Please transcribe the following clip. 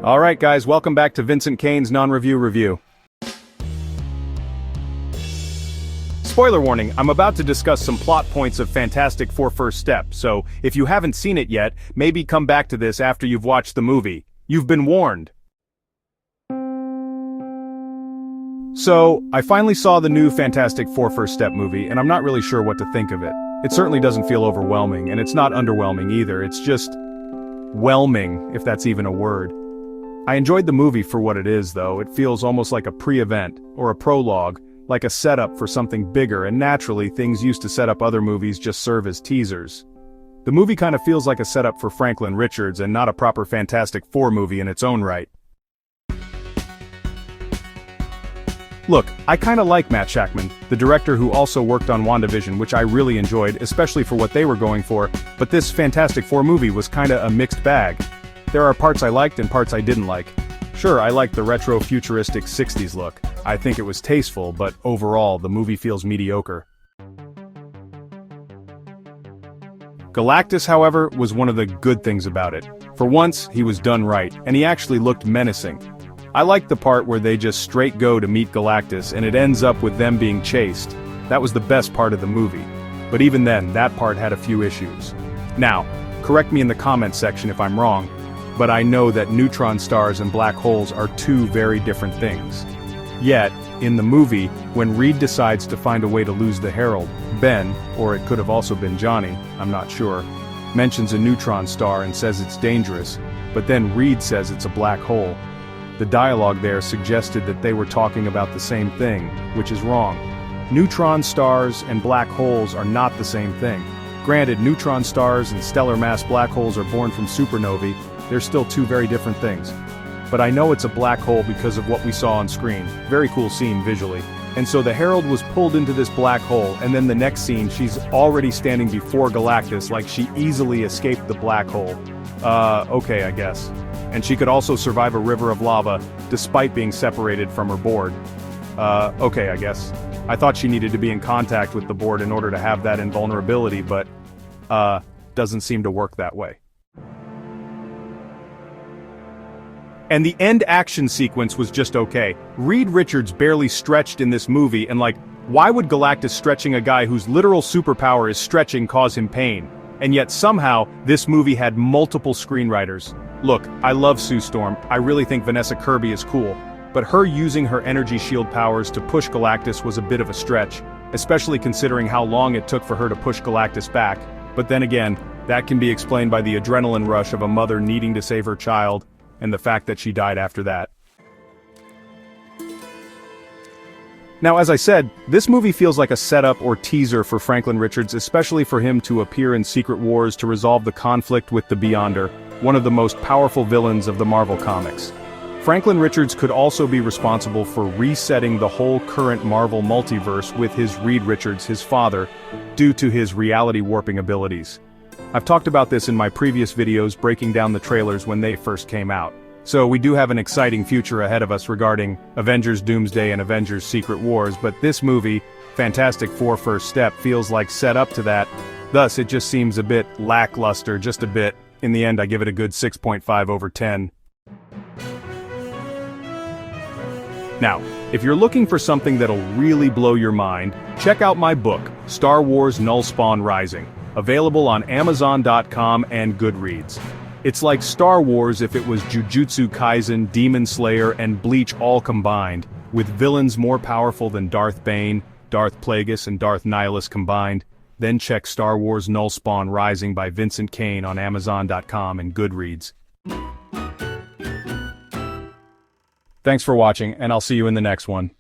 Alright guys, welcome back to Vincent Kane's non-review review. Spoiler warning, I'm about to discuss some plot points of Fantastic Four First Step, so if you haven't seen it yet, maybe come back to this after you've watched the movie. You've been warned. So, I finally saw the new Fantastic Four First Step movie, and I'm not really sure what to think of it. It certainly doesn't feel overwhelming, and it's not underwhelming either, it's just whelming, if that's even a word. I enjoyed the movie for what it is, though. It feels almost like a pre-event, or a prologue, like a setup for something bigger, and naturally, things used to set up other movies just serve as teasers. The movie kind of feels like a setup for Franklin Richards and not a proper Fantastic Four movie in its own right. Look, I kinda like Matt Shakman, the director who also worked on WandaVision, which I really enjoyed, especially for what they were going for, but this Fantastic Four movie was kinda a mixed bag. There are parts I liked and parts I didn't like. Sure, I liked the retro-futuristic 60s look. I think it was tasteful, but overall, the movie feels mediocre. Galactus, however, was one of the good things about it. For once, he was done right, and he actually looked menacing. I liked the part where they just straight go to meet Galactus and it ends up with them being chased. That was the best part of the movie. But even then, that part had a few issues. Now, correct me in the comments section if I'm wrong, but I know that neutron stars and black holes are two very different things. Yet, in the movie, when Reed decides to find a way to lose the Herald, Ben, or it could have also been Johnny, I'm not sure, mentions a neutron star and says it's dangerous, but then Reed says it's a black hole. The dialogue there suggested that they were talking about the same thing, which is wrong. Neutron stars and black holes are not the same thing. Granted, neutron stars and stellar mass black holes are born from supernovae. They're still two very different things. But I know it's a black hole because of what we saw on screen. Very cool scene visually. And so the Herald was pulled into this black hole, and then the next scene she's already standing before Galactus like she easily escaped the black hole. Okay I guess. And she could also survive a river of lava, despite being separated from her board. Okay I guess. I thought she needed to be in contact with the board in order to have that invulnerability, but, doesn't seem to work that way. And the end action sequence was just okay. Reed Richards barely stretched in this movie, and like, why would Galactus stretching a guy whose literal superpower is stretching cause him pain? And yet somehow, this movie had multiple screenwriters. Look, I love Sue Storm, I really think Vanessa Kirby is cool, but her using her energy shield powers to push Galactus was a bit of a stretch, especially considering how long it took for her to push Galactus back. But then again, that can be explained by the adrenaline rush of a mother needing to save her child, and the fact that she died after that. Now as I said, this movie feels like a setup or teaser for Franklin Richards, especially for him to appear in Secret Wars to resolve the conflict with the Beyonder, one of the most powerful villains of the Marvel Comics. Franklin Richards could also be responsible for resetting the whole current Marvel multiverse with his Reed Richards, his father, due to his reality warping abilities. I've talked about this in my previous videos breaking down the trailers when they first came out. So we do have an exciting future ahead of us regarding Avengers Doomsday and Avengers Secret Wars, but this movie, Fantastic Four First Step, feels like set up to that. Thus, it just seems a bit lackluster, just a bit. In the end, I give it a good 6.5 over 10. Now, if you're looking for something that'll really blow your mind, check out my book, Star Wars Nullspawn Rising, available on Amazon.com and Goodreads. It's like Star Wars if it was Jujutsu Kaisen, Demon Slayer, and Bleach all combined, with villains more powerful than Darth Bane, Darth Plagueis, and Darth Nihilus combined. Then check Star Wars Nullspawn Rising by Vincent Kane on Amazon.com and Goodreads. Thanks for watching, and I'll see you in the next one.